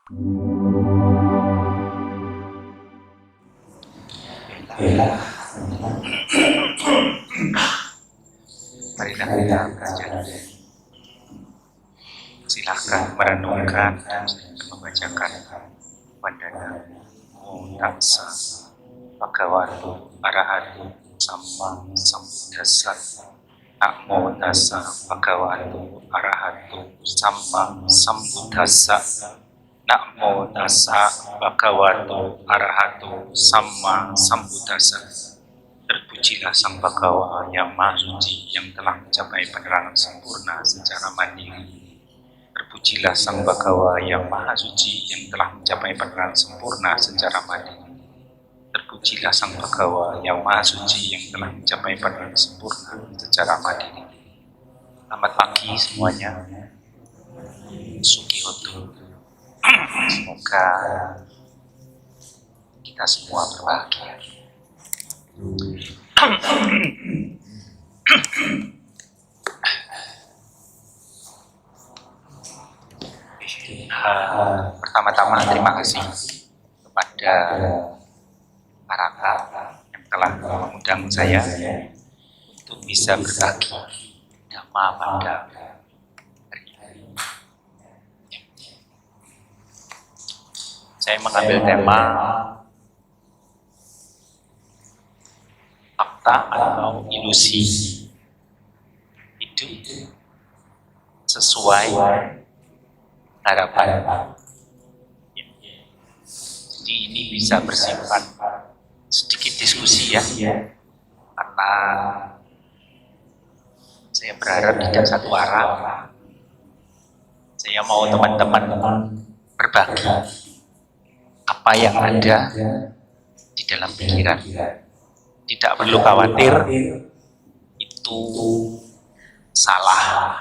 Marilah kita belajar. Silahkan merenungkan dan membacakan Vandana Namo Tassa Bhagavato Arahato Samma Sambuddhassa. Namo Tassa Bhagavato Arahato Samma Sambuddhassa. Namo Tassa Bhagavato Arahato Samma Sambuddhassa. Terpujilah Sang Bhagawa yang Maha Suci yang telah mencapai penerangan sempurna secara mandiri. Terpujilah Sang Bhagawa yang Maha Suci yang telah mencapai penerangan sempurna secara mandiri. Terpujilah Sang Bhagawa yang Maha Suci yang telah mencapai penerangan sempurna secara mandiri. Selamat pagi semuanya. Sukihoto. Semoga kita semua berbahagia. Pertama-tama terima kasih kepada para yang telah mengundang saya untuk bisa berbagi Dhamma pada hari ini. Saya mengambil tema fakta atau ilusi hidup sesuai harapan. Jadi ini bisa bersifat sedikit diskusi ya, karena saya berharap tidak satu arah. Saya mau teman-teman berbagi apa yang ada di dalam pikiran. Tidak perlu khawatir itu salah,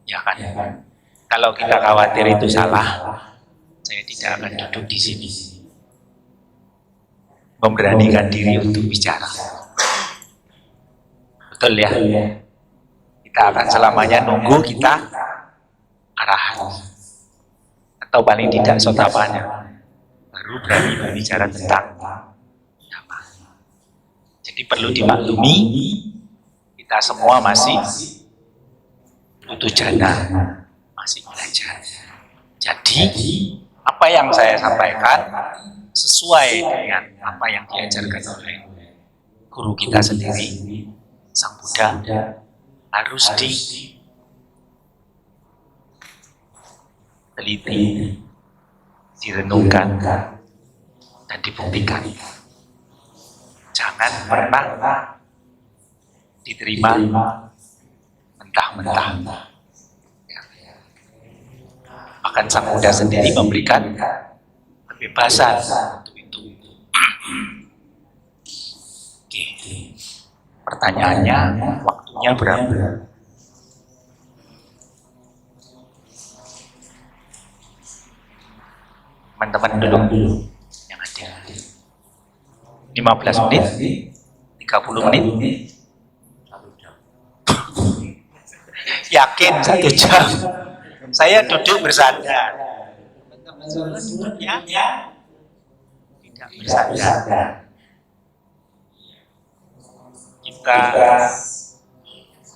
ya kan? Kalau kita khawatir itu salah, saya tidak akan duduk di sini memberanikan diri untuk bicara. Betul ya? Kita akan selamanya nunggu kita arahan, atau paling tidak sotapanya, baru berani berbicara tentang apa. Jadi perlu dimaklumi, kita semua masih butuh jana, masih belajar. Jadi apa yang saya sampaikan sesuai dengan apa yang diajarkan oleh guru kita sendiri, Sang Buddha, harus diteliti, direnungkan, dan dibuktikan. Jangan pernah diterima mentah-mentah. Bahkan Sang Buddha sendiri memberikan kebebasan untuk itu. Oke. Pertanyaannya, waktunya berapa? Teman-teman dulu yang ada 15 menit, 30 menit, yakin 1 jam. Saya duduk bersandar. Teman-teman duduknya tidak bersandar.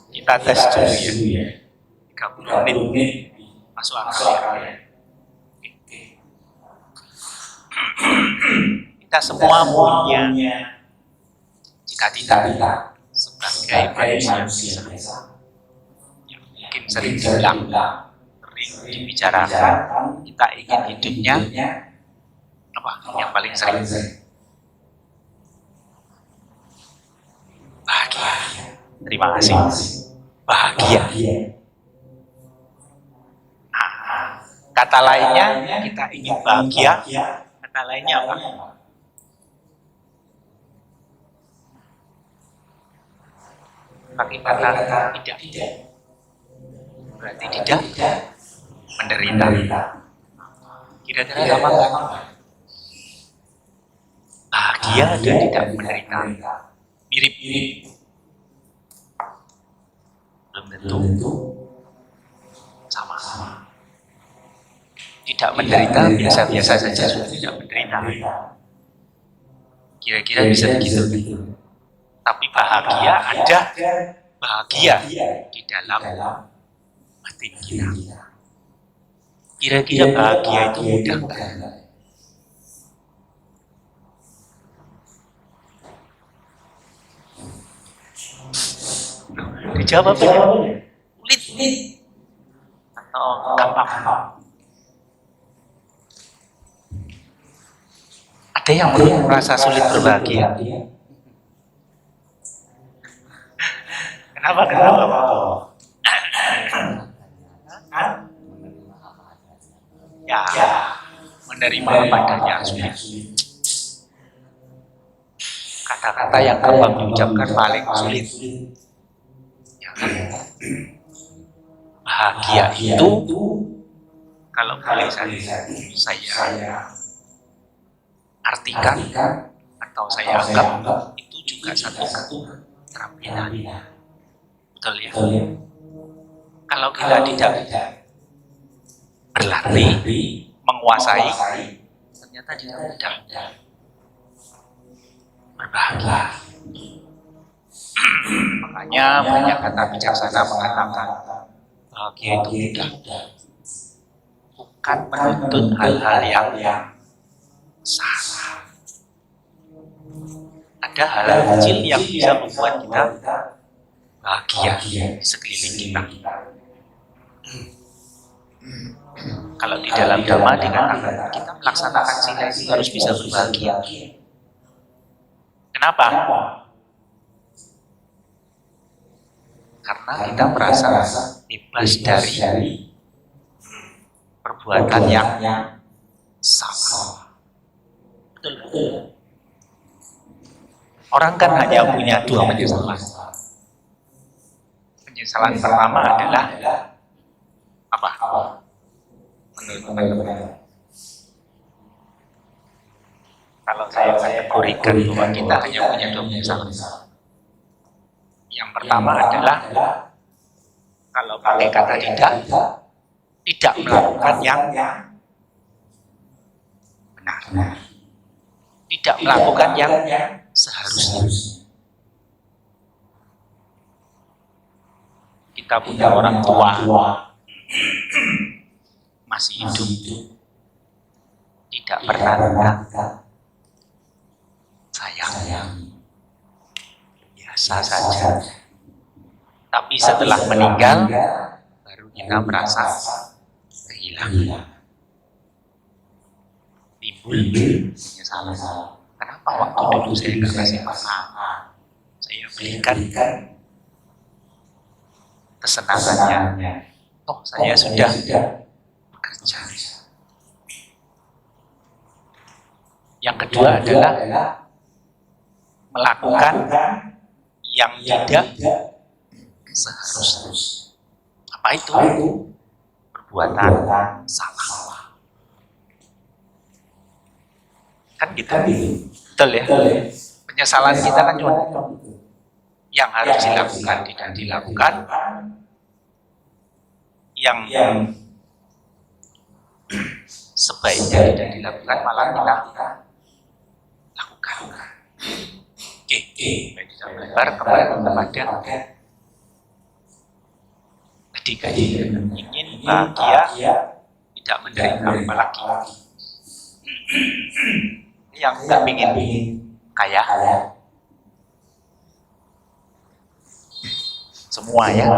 Kita tes dulu ya. 30 menit masuk akal ya. Kita semua punya cita-cita sebagai manusia yang mungkin sering dibilang, sering dibicarakan, kita ingin hidupnya apa yang paling sering? Bahagia. Terima kasih. Bahagia. Nah, kata lainnya kita ingin bahagia. Kata lainnya apa? Pakai kata tidak. Berarti tidak menderita. Kira-kira apa? Bahagia dan tidak menderita. Mirip-mirip. Belum tentu sama-sama. tidak menderita, biasa-biasa saja sudah tidak menderita. Kira-kira bisa begitu. Tapi bahagia ada bahagia di dalam batin kita. Kira-kira bahagia itu mudah nggak? Dijawab aja. Sulit atau gampang? Ada yang merasa sulit berbahagia? Kenapa? Ya, menerima apa adanya sulit. Kata-kata yang gampang diucapkan paling sulit. Ya kan? Bahagia itu, kalau boleh saya artikan atau saya anggap itu juga satu keterampilan. Betul ya? Kalau kita tidak berlatih, menguasai, ternyata tidak mudah berbahagia. Makanya banyak kata bijaksana mengatakan bahagia itu mudah, bukan menuntut hal-hal yang besar. Ada hal kecil yang bisa membuat kita bahagia di sekeliling kita. Kalau di dalam Dhamma dikatakan kita melaksanakan sila itu harus bisa berbahagia. Kenapa? Karena kita merasa bebas dari perbuatan yang salah. Betul. Orang kan hanya punya dua penyesalan. Penyesalan pertama adalah apa? Menurut teman-teman. Kalau saya kategorikan bahwa kita hanya punya dua penyesalan. Yang pertama adalah kalau pakai kata tidak melakukan yang benar. Tidak melakukan yang seharusnya. Kita punya orang tua masih hidup, tidak pernah sayang, biasa saja. Tapi setelah meninggal, baru kita merasa kehilangan. Timbul penyesalan. Kenapa waktu dulu saya nggak kasih makan? Saya belikan kesenangannya. Oh, saya sudah bekerja. Yang kedua adalah melakukan yang tidak seharusnya. Apa itu? Perbuatan salah. Kan gitu. Betul ya? Penyesalan kita kan cuma yang harus dilakukan tidak dilakukan, yang sebaiknya tidak dilakukan malah kita lakukan. Oke, baik kita belajar kembali kepada tadi ingin bahagia, tidak menderita apalagi. Yang nggak ingin kaya, semua ya,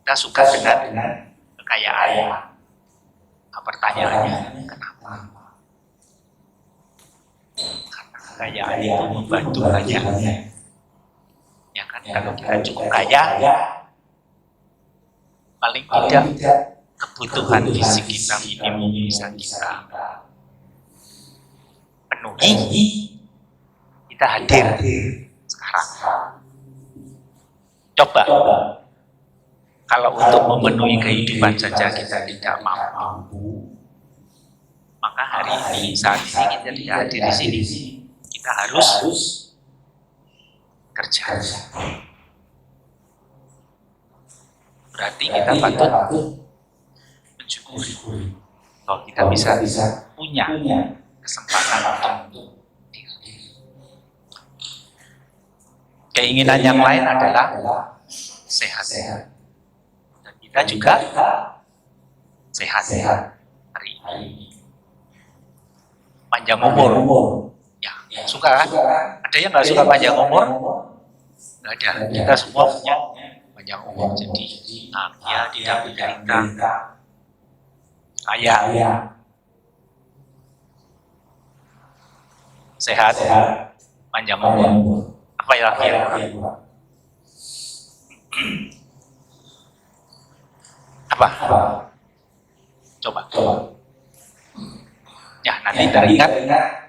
kita suka dengan kekayaan. Nah, pertanyaannya kenapa? Karena kekayaan itu membantu banyak. Ya kan, kalau kita cukup kaya, paling tidak kebutuhan fisik kita minimum bisa kita penuhi, kita hadir sekarang. Coba, kalau untuk memenuhi kehidupan saja kita tidak mampu, maka hari ini, saat ini kita tidak hadir di sini. Kita harus kerja. Berarti kita patut mensyukuri. bahwa kita bisa punya kesempatan untuk keinginan yang lain adalah sehat. Dan kita juga sehat hari ini. Panjang umur. Ya, suka kan? Ada yang nggak suka panjang umur? Nggak ada. Kita semua punya panjang umur. Jadi dia tidak menderita. Kaya. Sehat. Panjang umur. Apa ya lagi? Apa? Coba. Ya, nanti teringat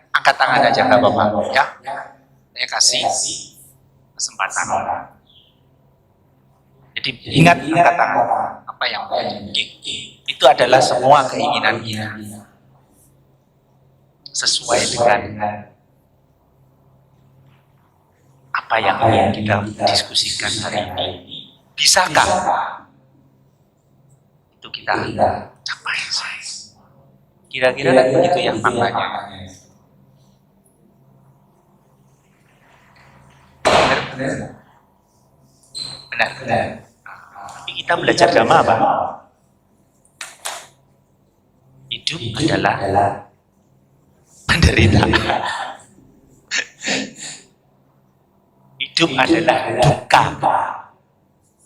angkat tangan aja nggak Bapak ya. Saya kasih kesempatan. Jadi ingat angkat tangan. Apa yang itu adalah semua keinginan kita. Sesuai dengan apa yang kita diskusikan hari ini. Bisakah itu kita capai? Kira-kira kan begitu ya faktanya. Benar. Tapi kita belajar agama apa? Hidup adalah penderitaan. Hidup adalah duka.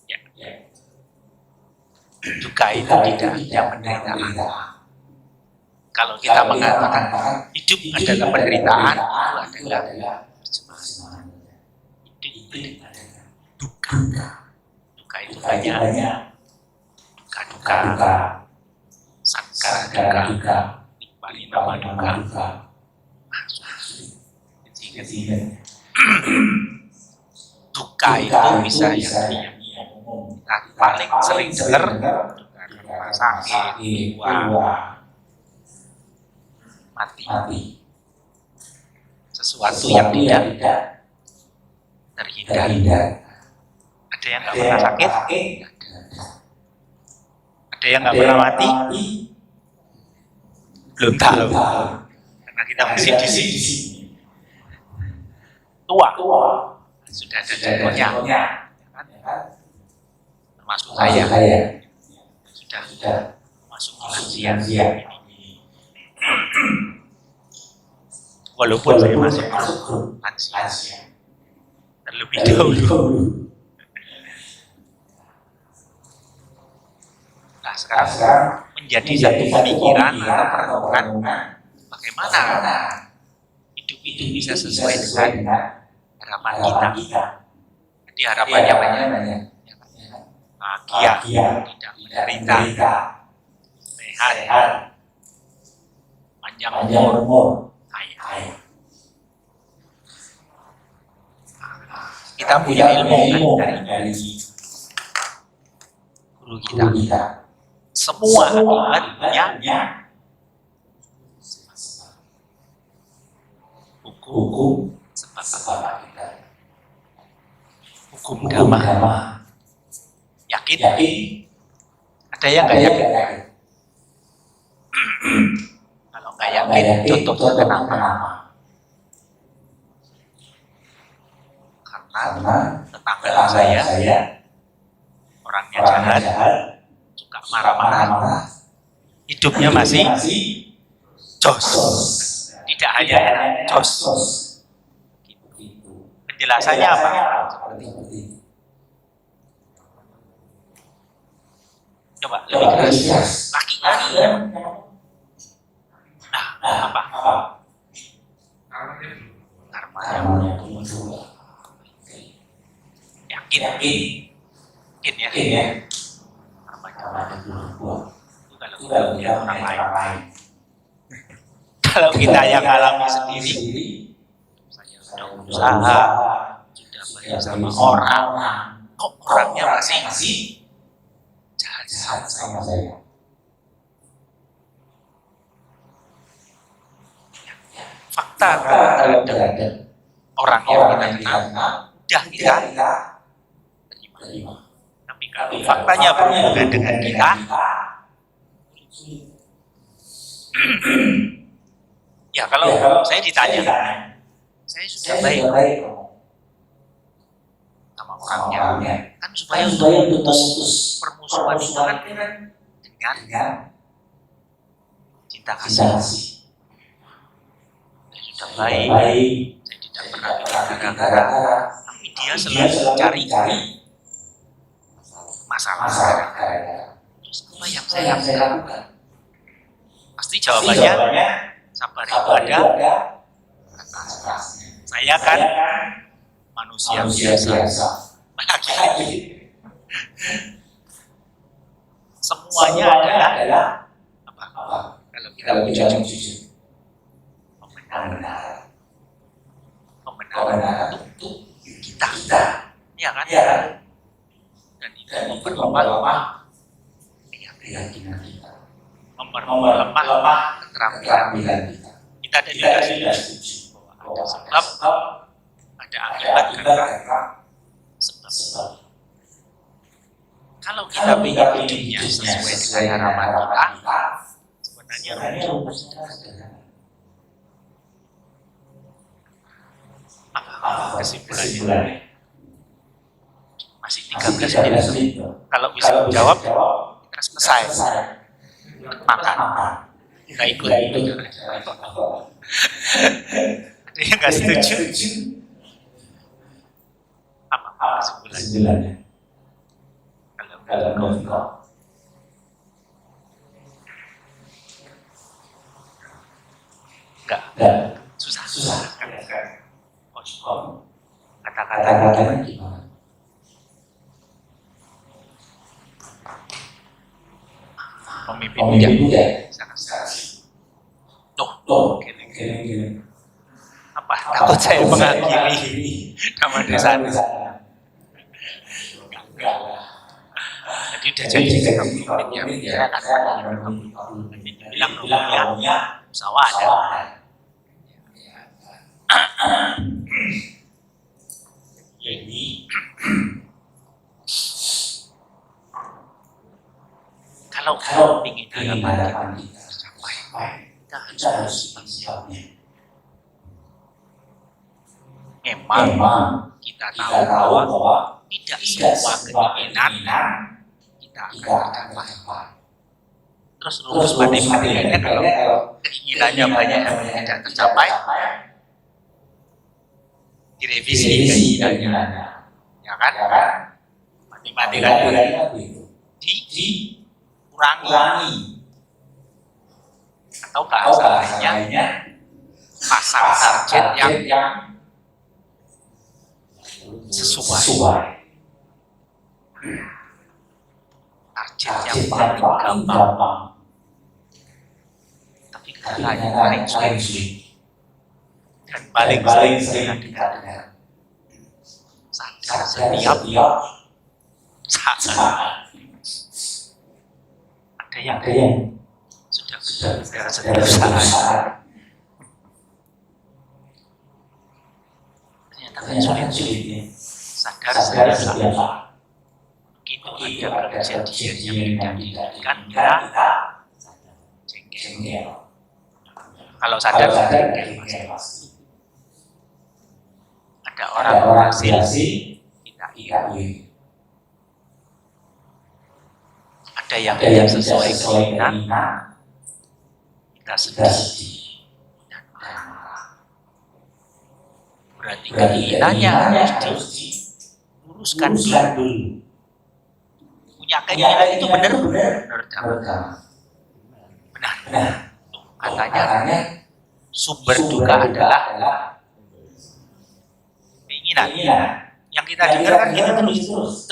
Ya. Duka itu tidak hanya penderitaan. Kalau kita mengatakan hidup adalah penderitaan, itu adalah percuma. Hidup adalah duka. Duka itu banyak. Duka, sangkara duka, parinama duka. Duka itu bisa yang kita paling sering dengar duka rumah sakit, jiwa, mati. Sesuatu yang tidak terhindari. Ada yang nggak pernah sakit? Ada yang nggak pernah mati? Belum tahu. Karena kita masih di sini. Tua. Sudah ada contohnya. Termasuk saya. Sudah masuk lansia. Walaupun saya masuk lansia terlebih dahulu. Nah, sekarang menjadi satu pemikiran atau perenungan bagaimana hidup itu bisa sesuai dengan harapan kita. Jadi harapannya banyak. Bahagia, tidak menderita, sehat, panjang umur, kaya. Kita punya ilmu kan dari guru kita. Semua akibatnya hukum sebab kita. Hukum dhamma. Yakin? Ada yang nggak yakin? Kalau nggak yakin, contohnya kenapa? Karena tetangga saya orangnya jahat, suka marah-marah, hidupnya masih jos. Tidak hanya jos. Penjelasannya apa? Coba lebih keras. Laki-laki. Nah, apa? Karmanya muncul. Yakin ya. Karmanya buah. Itu kalau kita orang lain. Kalau kita yang alami sendiri, saya sudah berusaha, sudah banyak sama orang, kok orangnya masih jahat sama saya. Fakta kalau ada orang yang kita kenal, udah kita terima. Tapi kalau faktanya berbeda dengan kita, Ya kalau saya ditanya, saya sudah baik sama orangnya, kan supaya untuk memutus permusuhan itu kan dengan cinta kasih. Saya sudah baik, saya tidak pernah bikin gara-gara, tapi dia selalu cari masalah. Terus apa yang saya lakukan? Pasti jawabannya sabar itu ada atasnya. Saya kan manusia biasa. Semuanya adalah apa? Kalau kita mau jujur, pembenaran untuk kita, ya kan? Dan itu memperlemah keyakinan kita, memperlemah keterampilan kita. Kita tidak setuju bahwa ada sebab, ada akibat karena sebab. Kalau kita ingin hidupnya sesuai dengan harapan kita, sebenarnya rumusnya sederhana. Apa kesimpulannya? Masih 13 menit. Kalau bisa menjawab, kita selesai. Makan. Nggak ikut. Ada yang nggak setuju? Apa kesimpulannya? Kalau enggak. Susah. Kata-katanya gimana? Pemimpin muda. Gini. Apa? Takut saya mengakhiri nama desa. Jadi udah jadi pemimpin ya akan bilang rumahnya sawah ada. Jadi kalau ingin harapan kita tercapai, kita harus sebabnya. Memang kita tahu bahwa tidak semua keinginan kita akan tercapai. Terus rumus matematikanya kalau keinginannya banyak yang tidak tercapai, direvisi keinginannya, ya kan? Matematikanya dikurangi, atau bahasa lainnya pasang target yang sesuai. Target yang paling gampang, tapi caranya paling sulit dan paling sering kita sadar setiap saat. Ada yang sudah setiap saat. Ternyata kan sulit sadar setiap saat. Begitu ada kejadian yang tidak diinginkan, kita jengkel. Kalau sadar jengkel pasti. Ada orang berhasil, kita iri. Ada yang tidak sesuai keinginan, kita sedih dan marah. Berarti keinginannya harus diluruskan dulu. Punya keinginan itu benar. Katanya sumber duka adalah keinginan. Yang kita dengar kan gitu terus.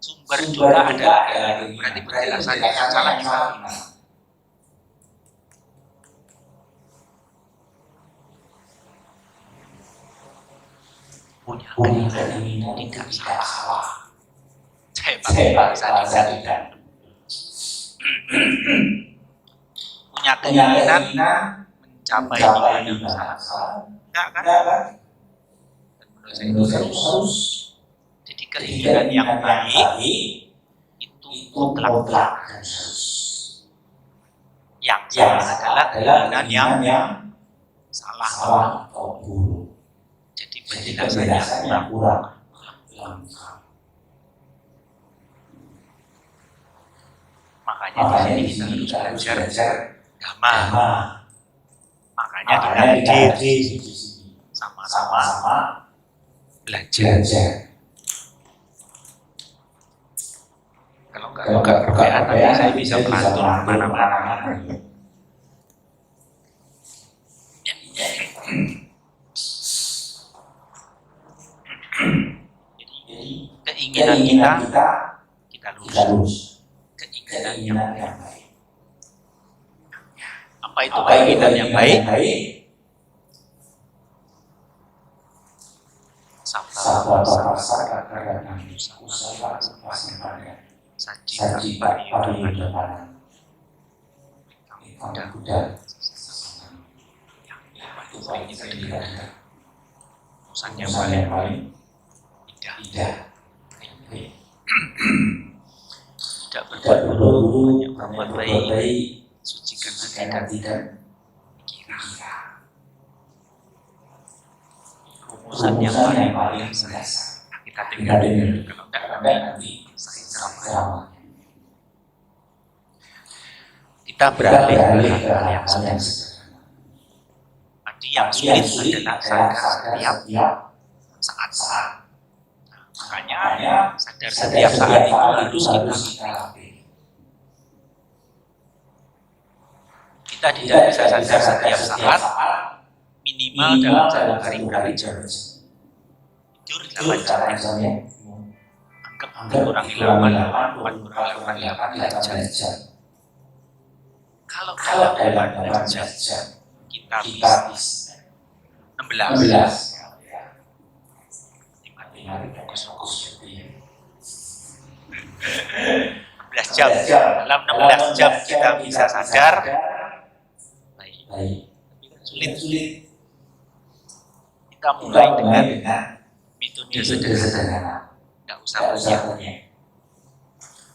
Sumber duka adalah berarti penjelasannya yang salah gimana? Punya keinginan tidak salah. Saya pakai bahasa tidak. Punya keinginan mencapai keinginan yang salah. Enggak kan? Dan menurut saya itu harus. Jadi keinginan yang baik itu mutlak. Yang Yang adalah keinginan yang salah atau buruk. Jadi penjelasannya kurang lengkap. Makanya di sini kita harus belajar dhamma. Makanya kita hadir sama-sama belajar. Kalau nggak perbedaan, nanti saya bisa pantun mana-mana. Jadi keinginan kita lurus. Keinginan yang baik. Apa itu keinginan yang baik? Sabda rasa karena usaha saji pariudana kuda urusan yang paling indah tidak berburu yang berbuat baik sucikan hati dan pikiran. Rumusan yang paling dasar kita tinggal kalau enggak nanti ceramah. Kita beralih ke hal yang sederhana. Tadi yang sulit adalah sadar setiap saat. Makanya sadar setiap saat itu harus kita latih. Kita tidak bisa sadar setiap saat, minimal dalam satu hari berapa jam. Tidur 8 jam. Anggap kurangi 8 jam. Kalau dalam 8 jam kita bisa 16 jam. Dalam 16 jam kita bisa sadar. Baik. Sulit. Kita mulai dengan metode sederhana. Tidak usah banyak.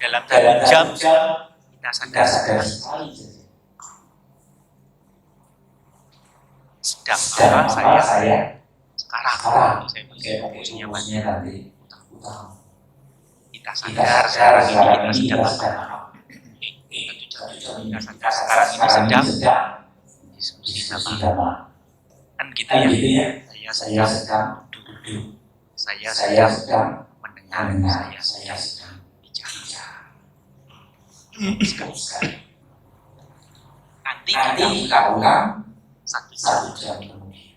Dalam 1 jam kita sadar sekali. Sedang apa saya sekarang? Saya pakai fokusnya nanti. Kita sadar sekarang ini kita sedang apa? Kita sadar sekarang ini sedang diskusi sama. Kan gitu ya. Saya sedang duduk. Saya sedang mendengar. Saya sedang bicara. Nanti kita ulang 1 jam kemudian.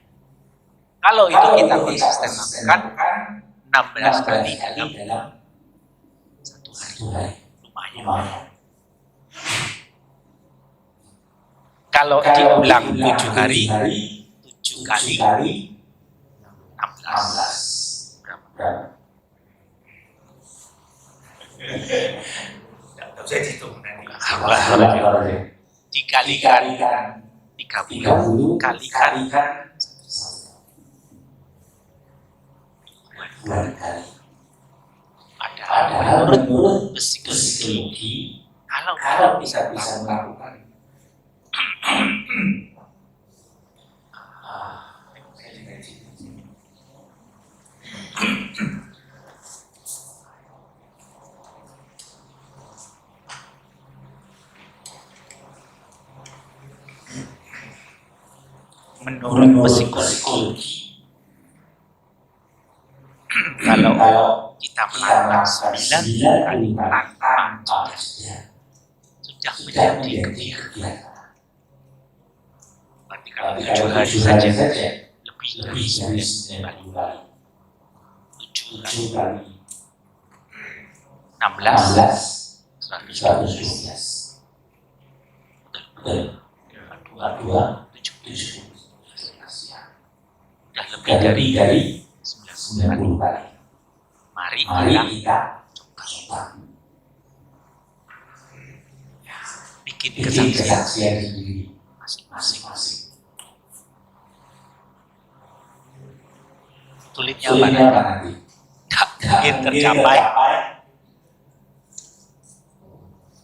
Kalau itu kita konsisten lakukan 16 kali dalam 1 hari. Lumayan. Kalau diulang 7 hari, 7 kali 16. Berapa? Tidak bisa dihitung nanti. Dikalikan 30 kalikan 2 kali. Padahal menurut psikologi, kalau bisa melakukan menurut psikologi kalau kita melakukan 9 kali tanpa sudah menjadi kebiasaan. Berarti kalau 7 hari saja lebih dari 9 kali. 7 kali 16 112. Betul. 2 70. Sudah lebih dari 90 kali. Mari kita coba. Bikin kesaksian sendiri masing-masing. Sulitnya apa nanti? Tak mungkin tercapai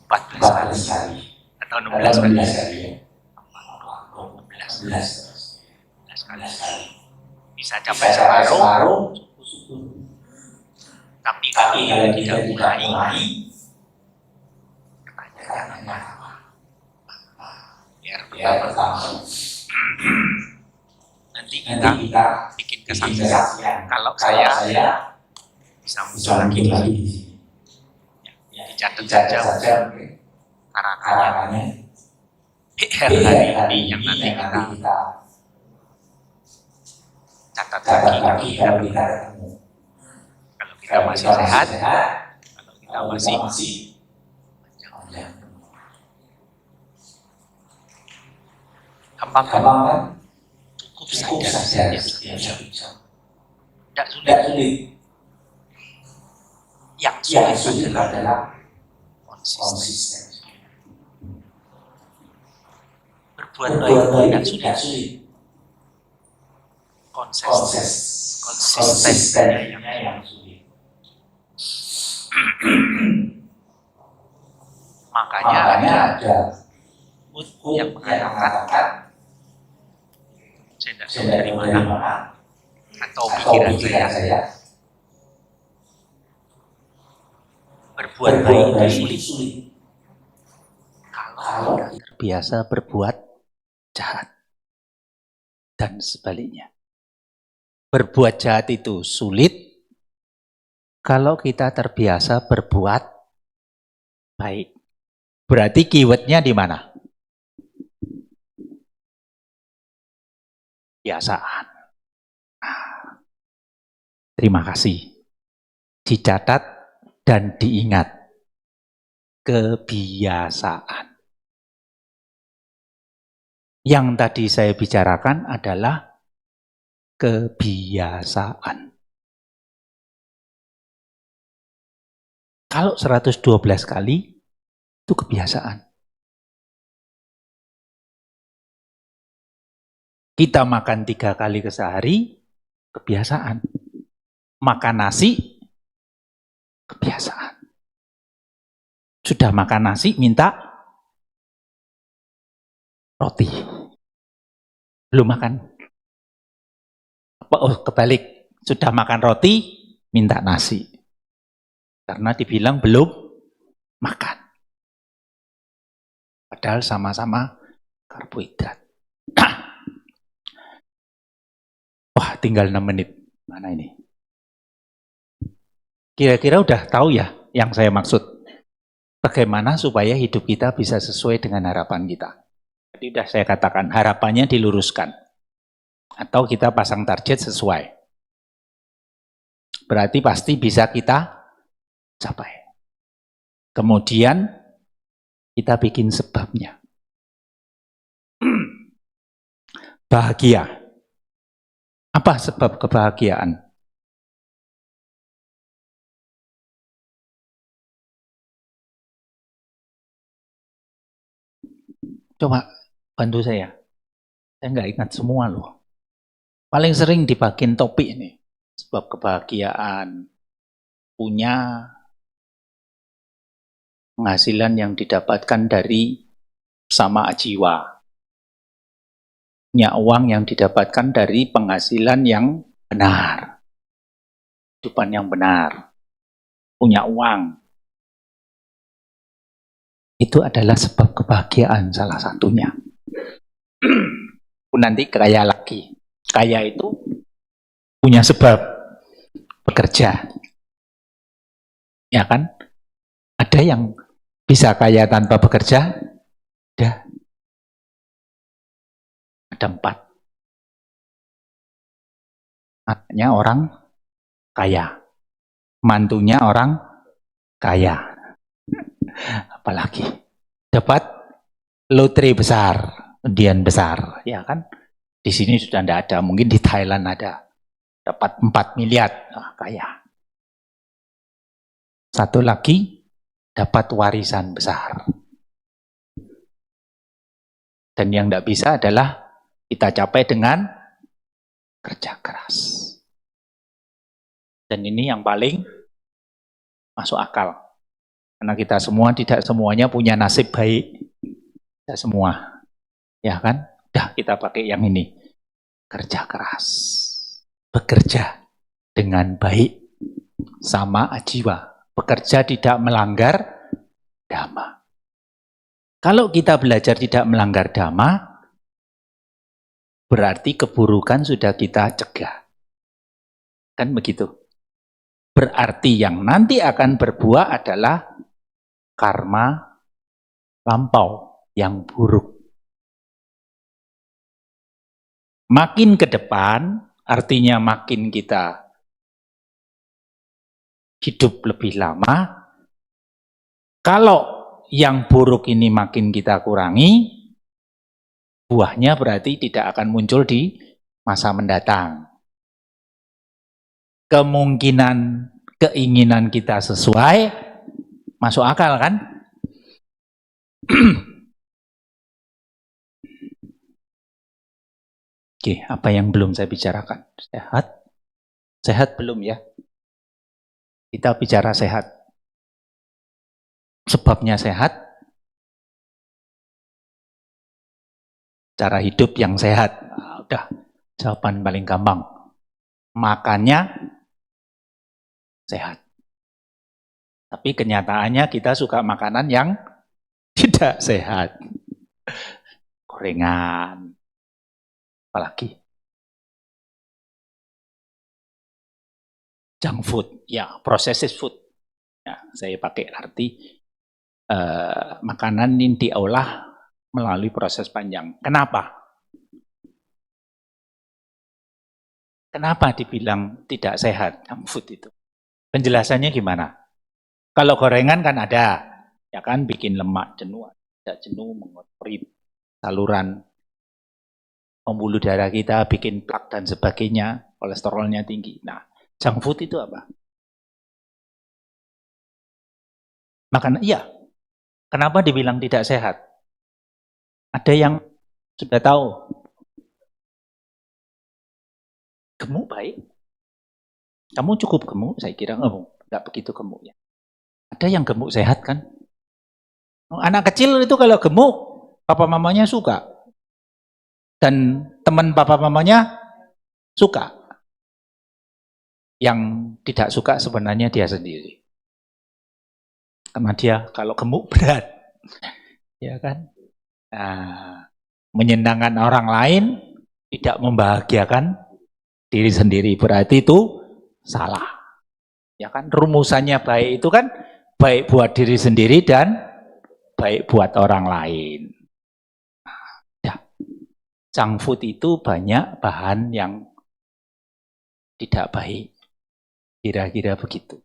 14 kali atau 16 kali. 11 kali. Bisa capai separuh, tapi kalau tidak mulai, pertanyaannya apa? Biar pertama. Nanti kita bikin kesaksian. Kalau saya bisa muncul lagi di sini. Dicatat saja karakanya. hari ini yang nanti kita catat lagi kalau kita ketemu. Kalau kita masih sehat, kalau kita masih gampang kan? Cukup saja. Tidak sulit. Yang sulit adalah konsisten. Berbuat baik itu tidak sulit. Konsistennya yang sulit. Makanya ada yang mengatakan saya tidak tahu dari mana atau pikiran saya berbuat baik itu sulit kalau terbiasa berbuat jahat dan sebaliknya. Berbuat jahat itu sulit kalau kita terbiasa berbuat baik. Berarti keywordnya di mana? Kebiasaan. Terima kasih. Dicatat dan diingat. Kebiasaan. Yang tadi saya bicarakan adalah kebiasaan. Kalau 112 kali, itu kebiasaan. Kita makan 3 kali sehari, kebiasaan. Makan nasi, kebiasaan. Sudah makan nasi, minta roti. Belum makan. Oh, kebalik. Sudah makan roti, minta nasi. Karena dibilang belum makan. Padahal sama-sama karbohidrat. Wah, tinggal 6 menit. Mana ini? Kira-kira udah tahu ya yang saya maksud. Bagaimana supaya hidup kita bisa sesuai dengan harapan kita. Jadi udah saya katakan, harapannya diluruskan. Atau kita pasang target sesuai. Berarti pasti bisa kita capai. Kemudian kita bikin sebabnya. Bahagia. Apa sebab kebahagiaan? Coba bantu saya. Saya nggak ingat semua loh. Paling sering dibagiin topik ini. Sebab kebahagiaan. Punya penghasilan yang didapatkan dari sama jiwa. Punya uang yang didapatkan dari penghasilan yang benar. Kehidupan yang benar. Punya uang. Itu adalah sebab kebahagiaan salah satunya. Nanti kaya lagi. Kaya itu punya sebab bekerja. Ya kan? Ada yang bisa kaya tanpa bekerja? Ada. Ada 4. Anaknya orang kaya. Mantunya orang kaya. Apalagi dapat lotre besar, undian besar, ya kan? Di sini sudah tidak ada, mungkin di Thailand ada. Dapat 4 miliar, kaya. Satu lagi dapat warisan besar. Dan yang tidak bisa adalah kita capai dengan kerja keras. Dan ini yang paling masuk akal. Karena kita semua tidak semuanya punya nasib baik. Tidak semua. Ya kan? Dah kita pakai yang ini. Kerja keras. Bekerja dengan baik. Sama jiwa. Bekerja tidak melanggar dhamma. Kalau kita belajar tidak melanggar dhamma, berarti keburukan sudah kita cegah. Kan begitu. Berarti yang nanti akan berbuah adalah karma lampau yang buruk. Makin ke depan, artinya makin kita hidup lebih lama. Kalau yang buruk ini makin kita kurangi, buahnya berarti tidak akan muncul di masa mendatang. Kemungkinan keinginan kita sesuai, masuk akal kan? Oke, apa yang belum saya bicarakan? Sehat? Sehat belum ya? Kita bicara sehat. Sebabnya sehat, cara hidup yang sehat. Nah, udah, jawaban paling gampang. Makannya sehat. Tapi kenyataannya kita suka makanan yang tidak sehat. Gorengan. Apalagi? Junk food. Ya, processed food. Ya, saya pakai arti makanan yang diolah melalui proses panjang. Kenapa? Kenapa dibilang tidak sehat junk food itu? Penjelasannya gimana? Kalau gorengan kan ada, ya kan, bikin lemak jenuh, tidak jenuh, mengotori saluran pembuluh darah kita, bikin plak dan sebagainya, kolesterolnya tinggi. Nah, junk food itu apa? Makanan, iya. Kenapa dibilang tidak sehat? Ada yang sudah tahu. Gemuk baik. Kamu cukup gemuk, saya kira enggak begitu gemuk ya. Ada yang gemuk sehat kan? Anak kecil itu kalau gemuk, papa mamanya suka. Dan teman papa mamanya suka. Yang tidak suka sebenarnya dia sendiri. Karena dia kalau gemuk berat. Ya kan? Nah, menyenangkan orang lain, tidak membahagiakan diri sendiri. Berarti itu salah. Ya kan? Rumusannya baik itu kan baik buat diri sendiri dan baik buat orang lain. Ya. Junk food itu banyak bahan yang tidak baik. Kira-kira begitu.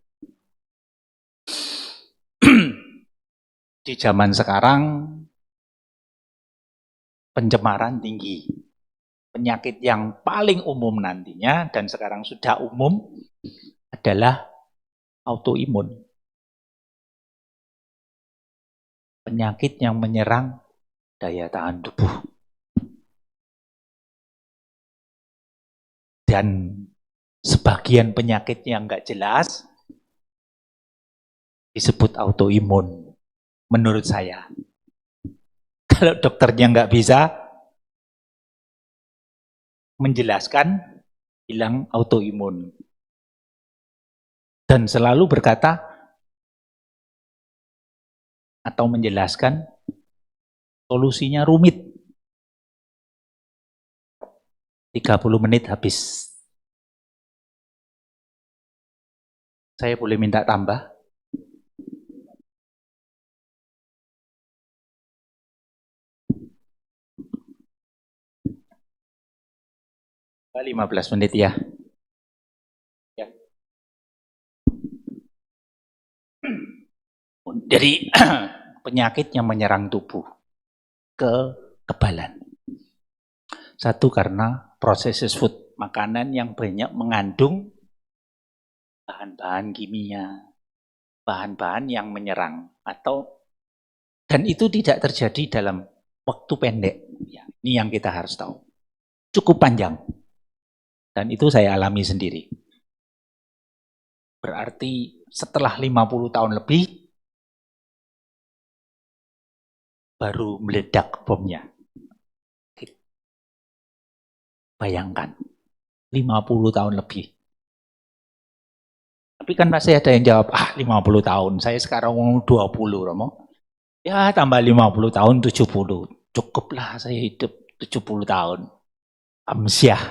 Di zaman sekarang pencemaran tinggi. Penyakit yang paling umum nantinya dan sekarang sudah umum adalah autoimun. Penyakit yang menyerang daya tahan tubuh. Dan sebagian penyakit yang nggak jelas disebut autoimun. Menurut saya. Kalau dokternya nggak bisa menjelaskan, bilang autoimun. Dan selalu berkata atau menjelaskan solusinya rumit. 30 menit habis. Saya boleh minta tambah? 15 menit ya. Jadi penyakit yang menyerang tubuh, kekebalan. Satu karena processed food, makanan yang banyak mengandung bahan-bahan kimia, bahan-bahan yang menyerang dan itu tidak terjadi dalam waktu pendek. Ya, ini yang kita harus tahu. Cukup panjang. Dan itu saya alami sendiri. Berarti setelah 50 tahun lebih baru meledak bomnya. Bayangkan, 50 tahun lebih. Tapi kan pasti ada yang jawab, 50 tahun, saya sekarang umur 20, Romo. Ya tambah 50 tahun, 70. Cukuplah saya hidup 70 tahun. Amsyah.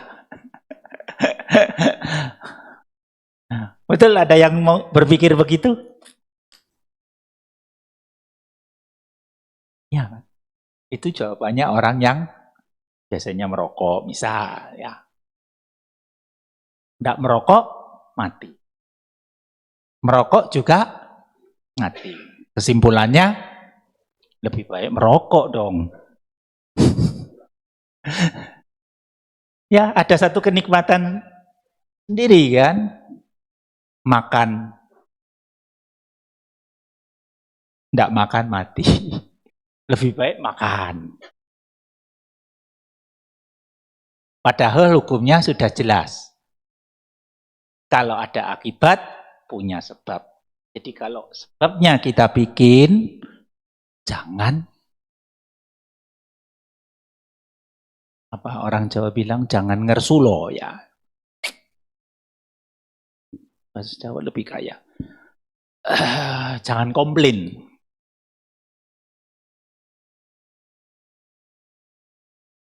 Betul ada yang mau berpikir begitu? Ya, itu jawabannya orang yang biasanya merokok, misal ya. Tidak merokok, mati. Merokok juga mati. Kesimpulannya, lebih baik merokok dong. Ya, ada satu kenikmatan sendiri kan. Makan. Tidak makan mati. Lebih baik makan. Padahal hukumnya sudah jelas. Kalau ada akibat, punya sebab. Jadi kalau sebabnya kita bikin, jangan, apa orang Jawa bilang, jangan ngersulo ya. Bahasa Jawa lebih kaya. Jangan komplain.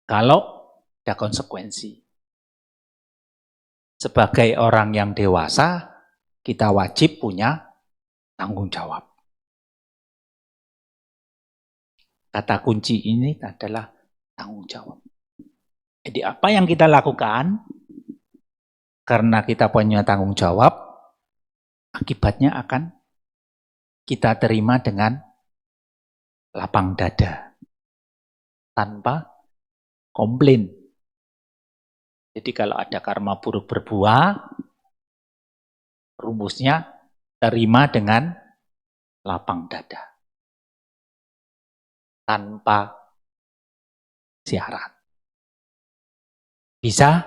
Kalau ada konsekuensi. Sebagai orang yang dewasa, kita wajib punya tanggung jawab. Kata kunci ini adalah tanggung jawab. Jadi apa yang kita lakukan, karena kita punya tanggung jawab, akibatnya akan kita terima dengan lapang dada. Tanpa komplain. Jadi kalau ada karma buruk berbuah, rumusnya terima dengan lapang dada. Tanpa syarat. Bisa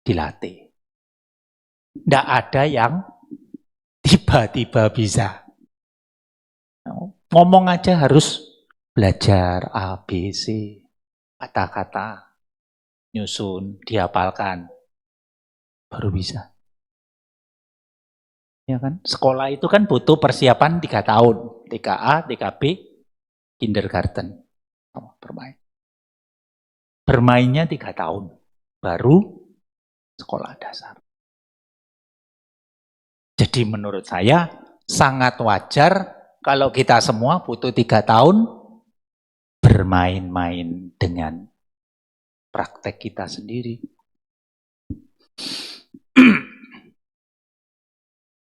dilatih. Tidak ada yang tiba-tiba bisa. Ngomong aja harus belajar A, B, C, kata-kata, nyusun, dihafalkan, baru bisa. Ya kan? Sekolah itu kan butuh persiapan 3 tahun. TKA, TKB, kindergarten. Bermain. Bermainnya 3 tahun. Baru sekolah dasar. Jadi menurut saya sangat wajar kalau kita semua butuh 3 tahun bermain-main dengan praktek kita sendiri.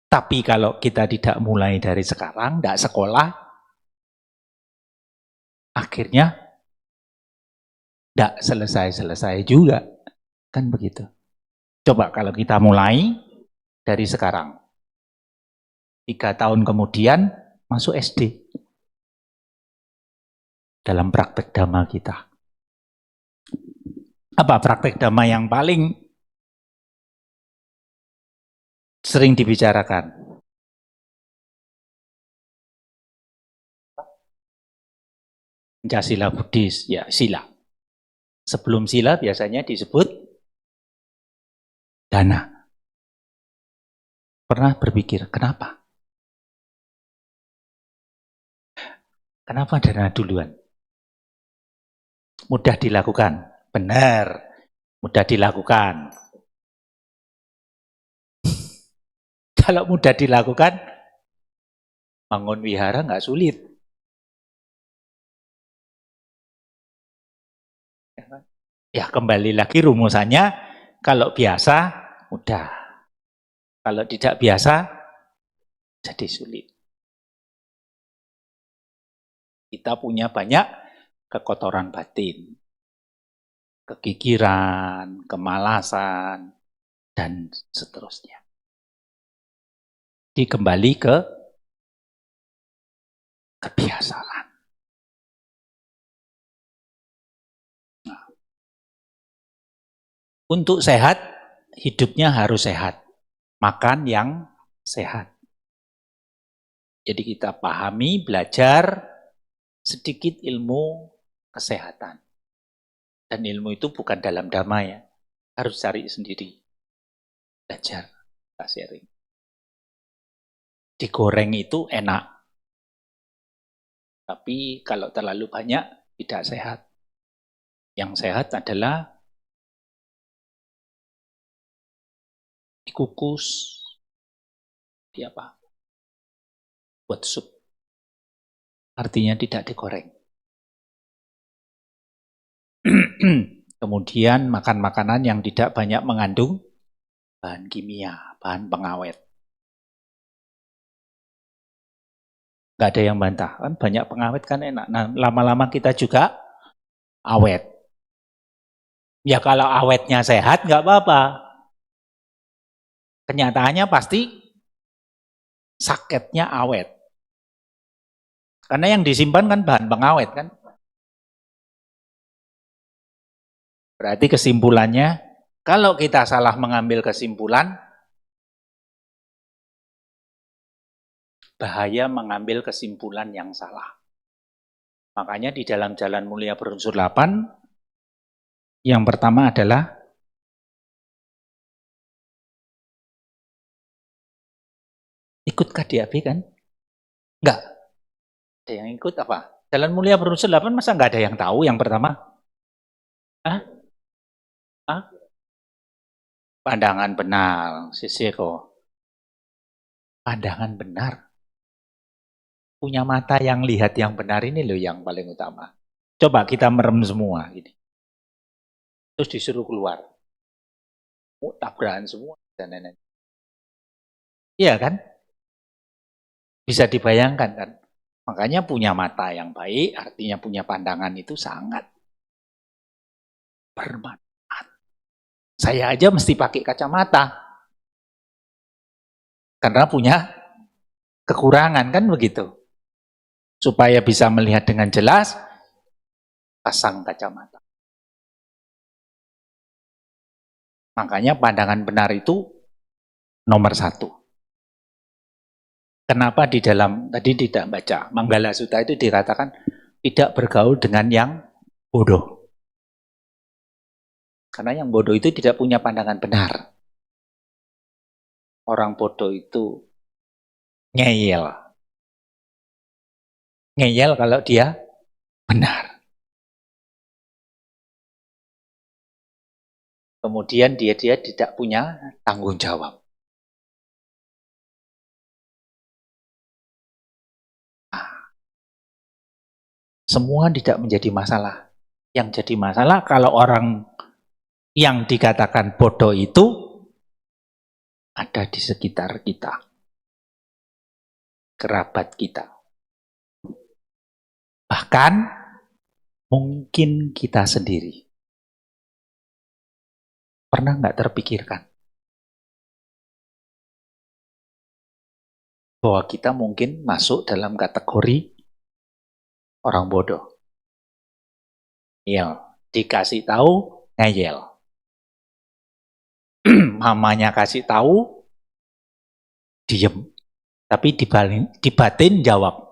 Tapi kalau kita tidak mulai dari sekarang, tidak sekolah, akhirnya tidak selesai-selesai juga. Kan begitu. Coba kalau kita mulai dari sekarang. 3 tahun kemudian masuk SD. Dalam praktek dhamma kita. Apa praktek dhamma yang paling sering dibicarakan? Pancasila Buddhis, ya sila. Sebelum sila biasanya disebut dana. Pernah berpikir, kenapa? Kenapa dana duluan? Mudah dilakukan. Benar, mudah dilakukan. Kalau mudah dilakukan, bangun wihara nggak sulit. Ya kembali lagi rumusannya, kalau biasa mudah. Kalau tidak biasa, jadi sulit. Kita punya banyak kekotoran batin. Kegigiran, kemalasan, dan seterusnya. Jadi kembali ke kebiasaan. Nah, untuk sehat, hidupnya harus sehat. Makan yang sehat. Jadi kita pahami, belajar sedikit ilmu kesehatan. Dan ilmu itu bukan dalam dhamma ya. Harus cari sendiri. Belajar, kita sharing. Digoreng itu enak. Tapi kalau terlalu banyak, tidak sehat. Yang sehat adalah dikukus, buat sup. Artinya tidak digoreng. Kemudian makan makanan yang tidak banyak mengandung bahan kimia, bahan pengawet. Nggak ada yang bantah, kan banyak pengawet kan enak. Nah, lama-lama kita juga awet. Ya kalau awetnya sehat nggak apa-apa. Kenyataannya pasti sakitnya awet. Karena yang disimpan kan bahan pengawet kan. Berarti kesimpulannya, kalau kita salah mengambil kesimpulan, bahaya mengambil kesimpulan yang salah. Makanya di dalam Jalan Mulia Berunsur 8, yang pertama adalah ikut KDAB kan? Enggak. Ada yang ikut apa? Jalan Mulia Berunsur 8 masa enggak ada yang tahu yang pertama? Hah? Hah? Pandangan benar, Siseko. Pandangan benar. Punya mata yang lihat yang benar ini loh yang paling utama. Coba kita merem semua gini. Terus disuruh keluar. Tabrakan semua dan lain-lain. Iya kan? Bisa dibayangkan kan? Makanya punya mata yang baik, artinya punya pandangan itu sangat bermanfaat. Saya aja mesti pakai kacamata. Karena punya kekurangan kan begitu. Supaya bisa melihat dengan jelas, pasang kacamata. Makanya pandangan benar itu nomor 1. Kenapa di dalam, tadi tidak baca, Manggala Sutta itu dikatakan tidak bergaul dengan yang bodoh. Karena yang bodoh itu tidak punya pandangan benar. Orang bodoh itu ngeyel. Ngeyel kalau dia benar. Kemudian dia tidak punya tanggung jawab. Semua tidak menjadi masalah. Yang jadi masalah kalau orang yang dikatakan bodoh itu ada di sekitar kita. Kerabat kita. Bahkan mungkin kita sendiri. Pernah nggak terpikirkan bahwa kita mungkin masuk dalam kategori orang bodoh? Iya, dikasih tahu ngeyel. Mamanya kasih tahu diem. Tapi di batin jawab.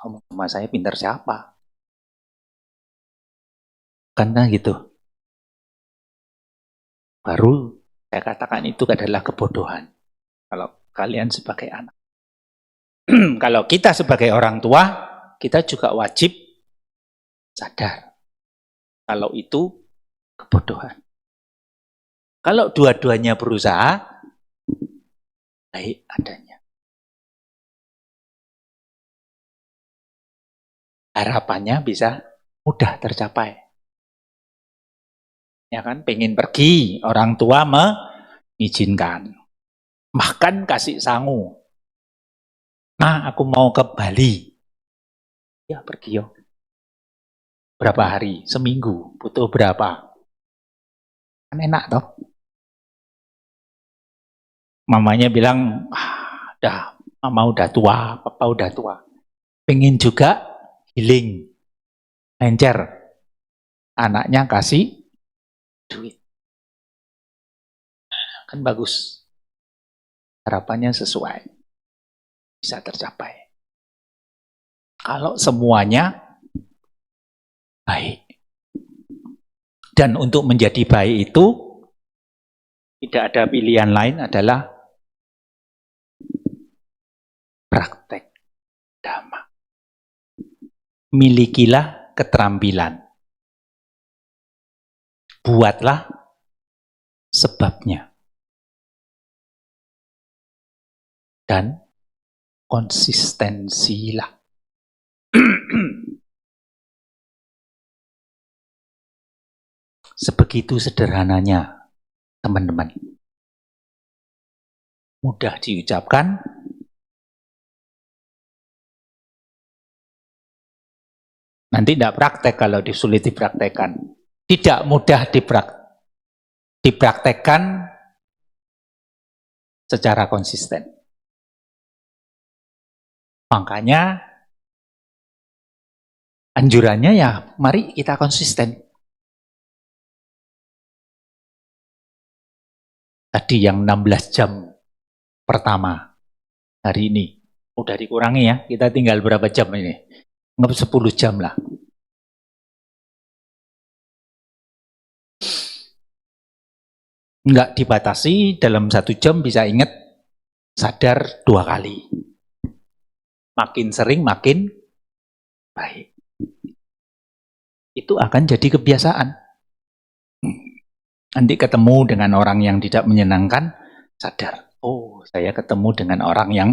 Mama saya pintar siapa? Karena gitu. Baru saya katakan itu adalah kebodohan. Kalau kalian sebagai anak. Kalau kita sebagai orang tua, kita juga wajib sadar. Kalau itu kebodohan. Kalau dua-duanya berusaha, baik adanya. Harapannya bisa mudah tercapai. Ya kan, pengen pergi, orang tua mengizinkan. Bahkan kasih sangu. Nah, aku mau ke Bali. Ya, pergi yuk. Berapa hari? Seminggu. Butuh berapa? Kan enak toh. Mamanya bilang, mama udah tua, papa udah tua. Pengen juga healing, encer. Anaknya kasih duit. Kan bagus. Harapannya sesuai. Bisa tercapai. Kalau semuanya baik. Dan untuk menjadi baik itu tidak ada pilihan lain adalah praktek dhamma. Milikilah keterampilan. Buatlah sebabnya. Dan konsistensilah. Sebegitu sederhananya, teman-teman. Mudah diucapkan, nanti tidak praktek kalau disulit dipraktekkan. Tidak mudah dipraktekkan secara konsisten. Makanya anjurannya ya mari kita konsisten. Tadi yang 16 jam pertama hari ini. Udah dikurangi ya, kita tinggal berapa jam ini? 10 jam lah. Enggak dibatasi, dalam 1 jam bisa ingat sadar 2 kali. Makin sering makin baik. Itu akan jadi kebiasaan. Nanti ketemu dengan orang yang tidak menyenangkan, sadar, oh saya ketemu dengan orang yang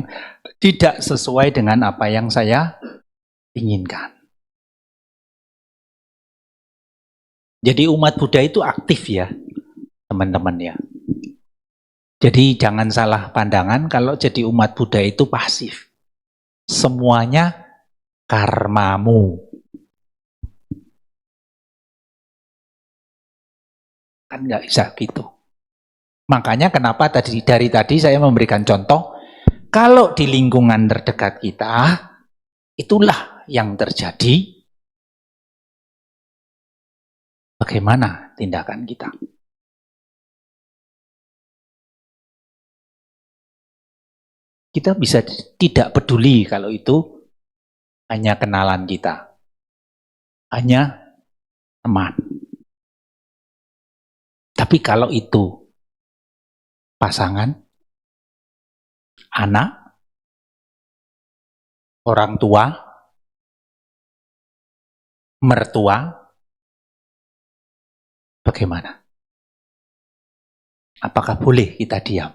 tidak sesuai dengan apa yang saya inginkan. Jadi umat Buddha itu aktif ya, teman-teman ya. Jadi jangan salah pandangan kalau jadi umat Buddha itu pasif. Semuanya karmamu. Kan nggak bisa gitu. Makanya kenapa dari tadi saya memberikan contoh, kalau di lingkungan terdekat kita, itulah yang terjadi. Bagaimana tindakan kita? Kita bisa tidak peduli kalau itu hanya kenalan kita. Hanya teman. Tapi kalau itu pasangan, anak, orang tua, mertua, bagaimana? Apakah boleh kita diam?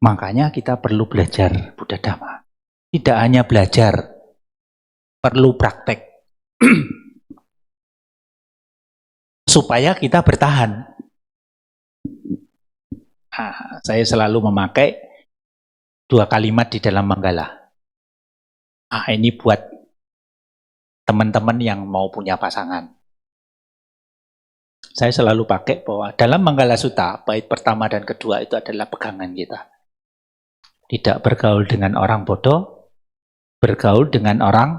Makanya kita perlu belajar Buddha Dhamma. Tidak hanya belajar, perlu praktek. Supaya kita bertahan. Nah, saya selalu memakai 2 kalimat di dalam Manggala. Ini buat teman-teman yang mau punya pasangan. Saya selalu pakai bahwa dalam Manggala Sutta, bait pertama dan kedua itu adalah pegangan kita. Tidak bergaul dengan orang bodoh, bergaul dengan orang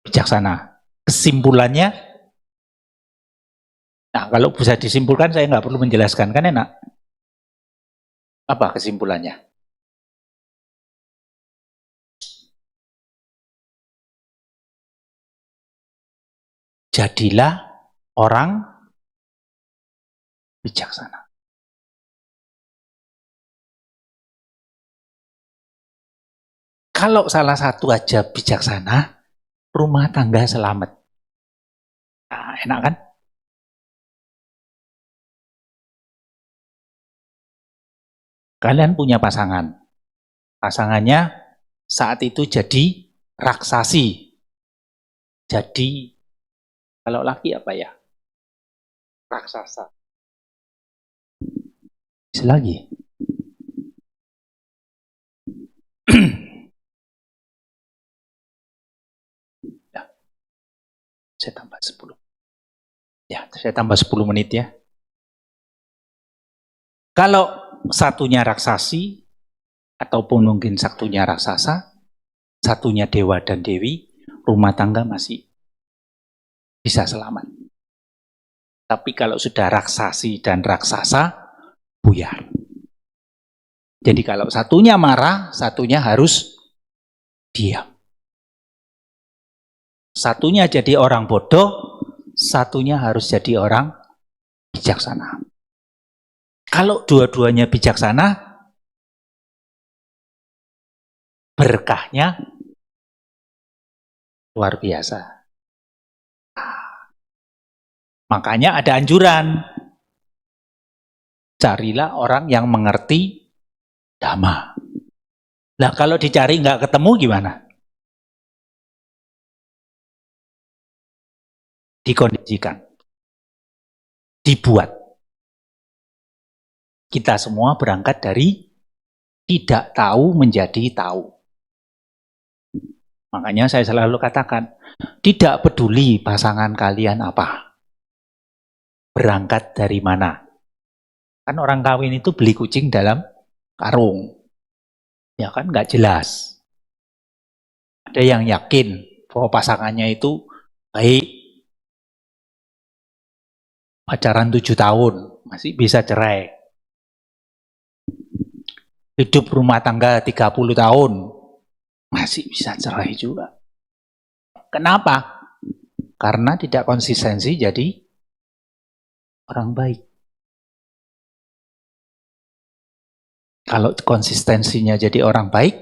bijaksana. Kesimpulannya, nah kalau bisa disimpulkan saya nggak perlu menjelaskan, kan enak. Apa kesimpulannya? Jadilah orang bijaksana. Kalau salah satu aja bijaksana, rumah tangga selamat. Nah, enak kan? Kalian punya pasangan. Pasangannya saat itu jadi raksasi. Jadi, kalau laki apa ya? Raksasa. Bisa lagi. Saya tambah 10. Ya, saya tambah 10 menit ya. Kalau satunya raksasi, ataupun mungkin satunya raksasa, satunya dewa dan dewi, rumah tangga masih bisa selamat. Tapi kalau sudah raksasi dan raksasa, buyar. Jadi kalau satunya marah, satunya harus diam. Satunya jadi orang bodoh, satunya harus jadi orang bijaksana. Kalau dua-duanya bijaksana, berkahnya luar biasa. Makanya ada anjuran, carilah orang yang mengerti dhamma. Nah kalau dicari nggak ketemu gimana? Dikondisikan, dibuat. Kita semua berangkat dari tidak tahu menjadi tahu. Makanya saya selalu katakan, tidak peduli pasangan kalian apa. Berangkat dari mana? Kan orang kawin itu beli kucing dalam karung. Ya kan nggak jelas. Ada yang yakin bahwa pasangannya itu baik. Pacaran 7 tahun, masih bisa cerai. Hidup rumah tangga 30 tahun, masih bisa cerai juga. Kenapa? Karena tidak konsistensi jadi orang baik. Kalau konsistensinya jadi orang baik,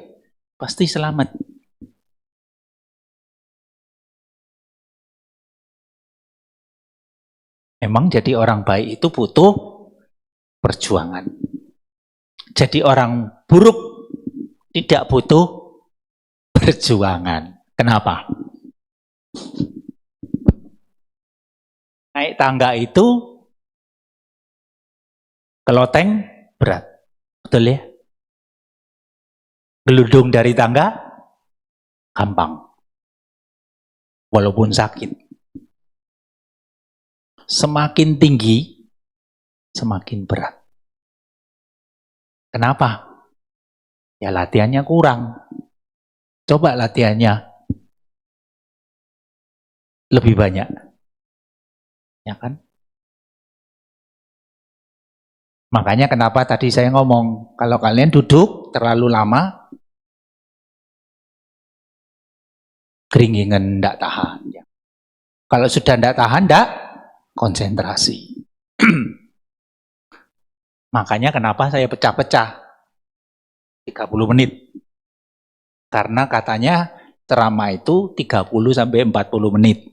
pasti selamat. Memang jadi orang baik itu butuh perjuangan. Jadi orang buruk tidak butuh perjuangan. Kenapa? Naik tangga itu keloteng berat. Betul ya? Geludung dari tangga gampang. Walaupun sakit. Semakin tinggi, semakin berat. Kenapa? Ya latihannya kurang. Coba latihannya lebih banyak. Ya kan? Makanya kenapa tadi saya ngomong, kalau kalian duduk terlalu lama, keringingen enggak tahan. Ya. Kalau sudah enggak tahan, enggak konsentrasi. Makanya kenapa saya pecah-pecah 30 menit. Karena katanya ceramah itu 30 sampai 40 menit.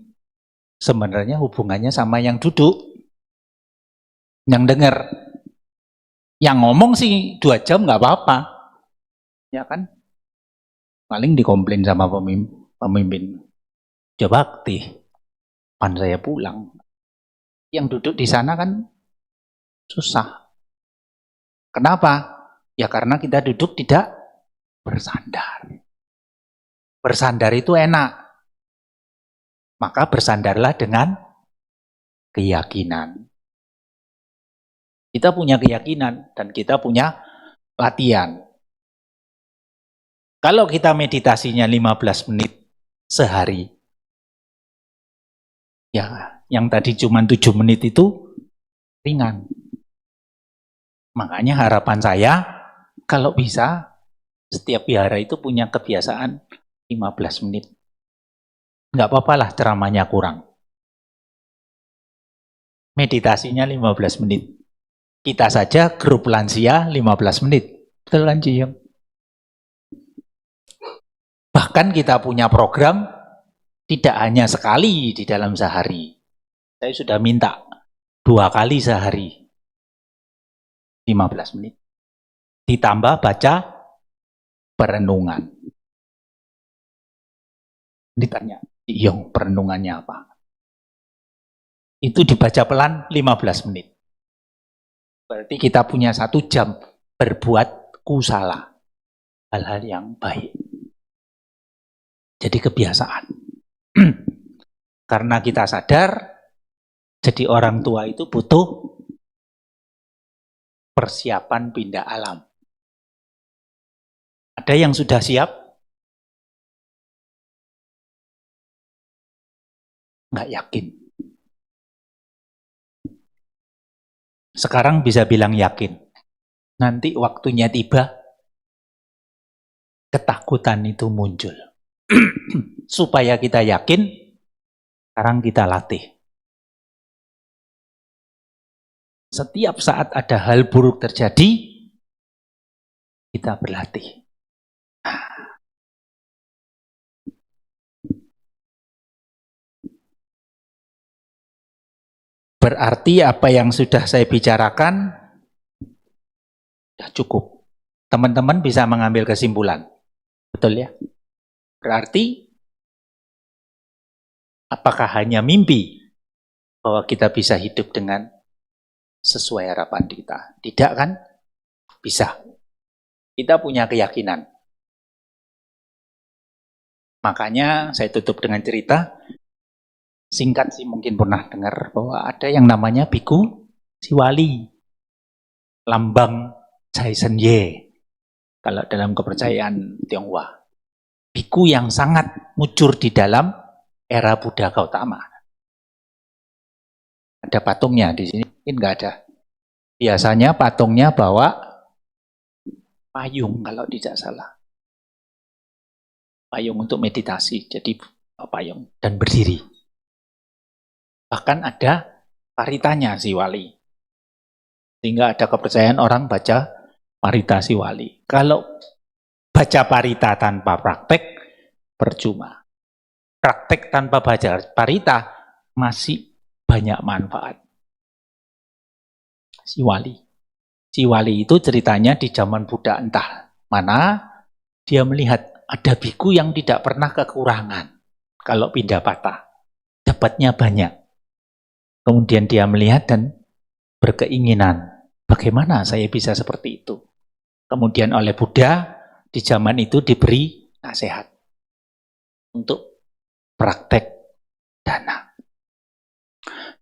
Sebenarnya hubungannya sama yang duduk. Yang dengar. Yang ngomong sih 2 jam nggak apa-apa. Ya kan? Paling dikomplain sama pemimpin. Coba bakti. Pan saya pulang. Yang duduk di sana kan susah. Kenapa? Ya karena kita duduk tidak bersandar. Bersandar itu enak. Maka bersandarlah dengan keyakinan. Kita punya keyakinan dan kita punya latihan. Kalau kita meditasinya 15 menit sehari, ya yang tadi cuma 7 menit itu ringan. Makanya harapan saya, kalau bisa, setiap wihara itu punya kebiasaan 15 menit. Nggak apa-apa lah ceramahnya kurang. Meditasinya 15 menit. Kita saja grup lansia 15 menit. Betul kan, Ciyong? Bahkan kita punya program tidak hanya sekali di dalam sehari. Saya sudah minta 2 kali sehari. 15 menit. Ditambah baca perenungan. Ditanya, Ciyong perenungannya apa? Itu dibaca pelan 15 menit. Berarti kita punya 1 jam berbuat kusala. Hal-hal yang baik. Jadi kebiasaan. Karena kita sadar, jadi orang tua itu butuh persiapan pindah alam. Ada yang sudah siap? Nggak yakin. Sekarang bisa bilang yakin. Nanti waktunya tiba, ketakutan itu muncul. supaya kita yakin, sekarang kita latih. Setiap saat ada hal buruk terjadi, kita berlatih. Berarti apa yang sudah saya bicarakan sudah cukup. Teman-teman bisa mengambil kesimpulan. Betul ya? Berarti apakah hanya mimpi bahwa kita bisa hidup dengan sesuai harapan kita? Tidak kan? Bisa. Kita punya keyakinan. Makanya saya tutup dengan cerita. Singkat sih, mungkin pernah dengar bahwa ada yang namanya Biku Siwali, lambang Jaisen Ye kalau dalam kepercayaan Tionghoa. Biku yang sangat mujur di dalam era Buddha Gautama. Ada patungnya di sini, mungkin nggak ada. Biasanya patungnya bawa payung kalau tidak salah. Payung untuk meditasi, jadi payung dan berdiri. Bahkan ada paritanya si wali. Sehingga ada kepercayaan orang baca parita si wali. Kalau baca parita tanpa praktek, percuma. Praktek tanpa baca parita masih banyak manfaat. Si wali. Si wali itu ceritanya di zaman Buddha entah mana, dia melihat ada biku yang tidak pernah kekurangan. Kalau pindah patah, dapatnya banyak. Kemudian dia melihat dan berkeinginan, bagaimana saya bisa seperti itu? Kemudian oleh Buddha, di zaman itu diberi nasihat untuk praktek dana.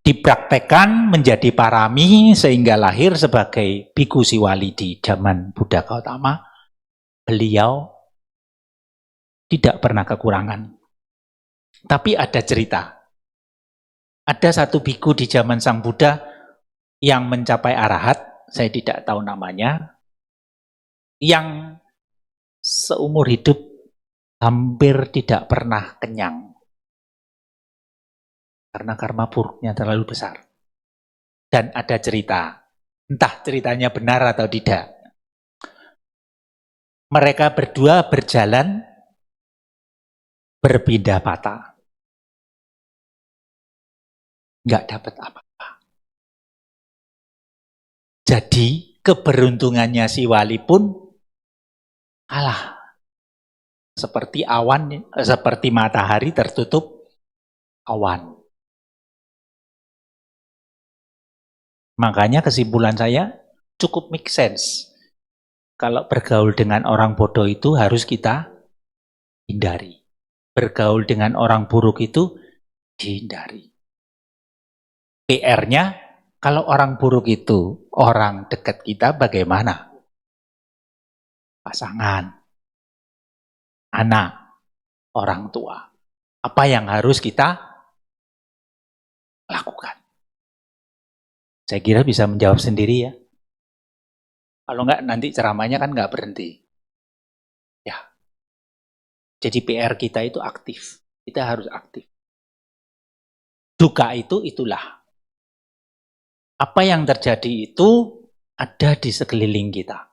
Dipraktekkan menjadi parami sehingga lahir sebagai Biku Siwali di zaman Buddha Gautama. Beliau tidak pernah kekurangan. Tapi ada cerita. Ada satu biku di zaman Sang Buddha yang mencapai arahat, saya tidak tahu namanya, yang seumur hidup hampir tidak pernah kenyang. Karena karma buruknya terlalu besar. Dan ada cerita, entah ceritanya benar atau tidak. Mereka berdua berjalan berpindah patah. Nggak dapat apa-apa. Jadi keberuntungannya si wali pun kalah. Seperti awan, seperti matahari tertutup awan. Makanya kesimpulan saya cukup make sense. Kalau bergaul dengan orang bodoh itu harus kita hindari. Bergaul dengan orang buruk itu dihindari. PR-nya, kalau orang buruk itu orang dekat kita bagaimana? Pasangan, anak, orang tua. Apa yang harus kita lakukan? Saya kira bisa menjawab sendiri ya. Kalau enggak nanti ceramahnya kan enggak berhenti. Ya. Jadi PR kita itu aktif. Kita harus aktif. Duka itu itulah. Apa yang terjadi itu ada di sekeliling kita.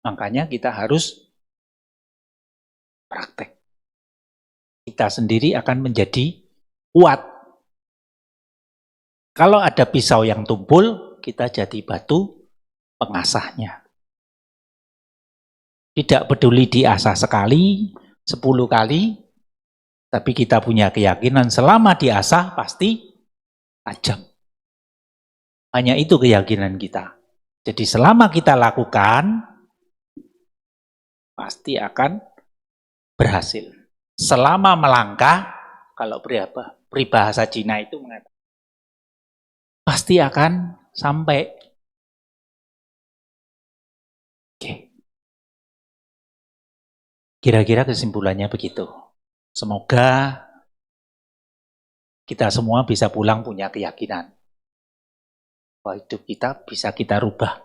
Makanya kita harus praktek. Kita sendiri akan menjadi kuat. Kalau ada pisau yang tumpul, kita jadi batu pengasahnya. Tidak peduli diasah sekali, 10 kali, tapi kita punya keyakinan selama diasah pasti tajam. Hanya itu keyakinan kita. Jadi selama kita lakukan, pasti akan berhasil. Selama melangkah, kalau peribahasa Cina itu mengatakan, pasti akan sampai. Oke. Kira-kira kesimpulannya begitu. Semoga kita semua bisa pulang punya keyakinan bahwa hidup kita bisa kita rubah.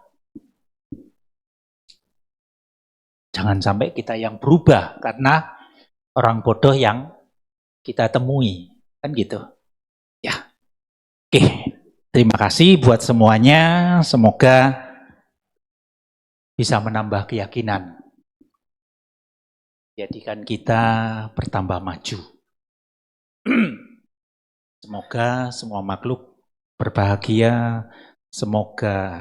Jangan sampai kita yang berubah karena orang bodoh yang kita temui. Kan gitu. Ya. Oke. Terima kasih buat semuanya. Semoga bisa menambah keyakinan. Jadikan kita bertambah maju. Semoga semua makhluk berbahagia. Semoga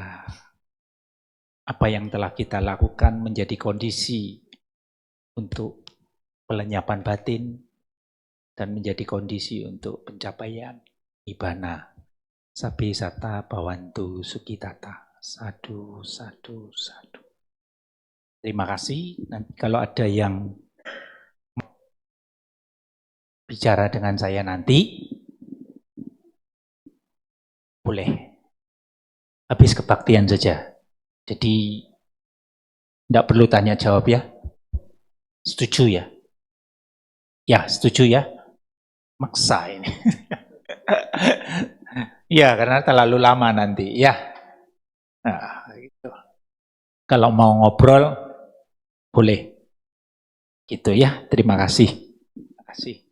apa yang telah kita lakukan menjadi kondisi untuk pelenyapan batin dan menjadi kondisi untuk pencapaian nibbana. Sabi sata bhavantu sukitata. Sadu, sadu, sadu. Terima kasih. Nanti kalau ada yang bicara dengan saya nanti, boleh. Habis kebaktian saja. Jadi, tidak perlu tanya jawab ya. Setuju ya? Ya, setuju ya? Maksa ini. Ya, karena terlalu lama nanti. Ya. Nah, gitu. Kalau mau ngobrol, boleh. Gitu ya. Terima kasih. Terima kasih.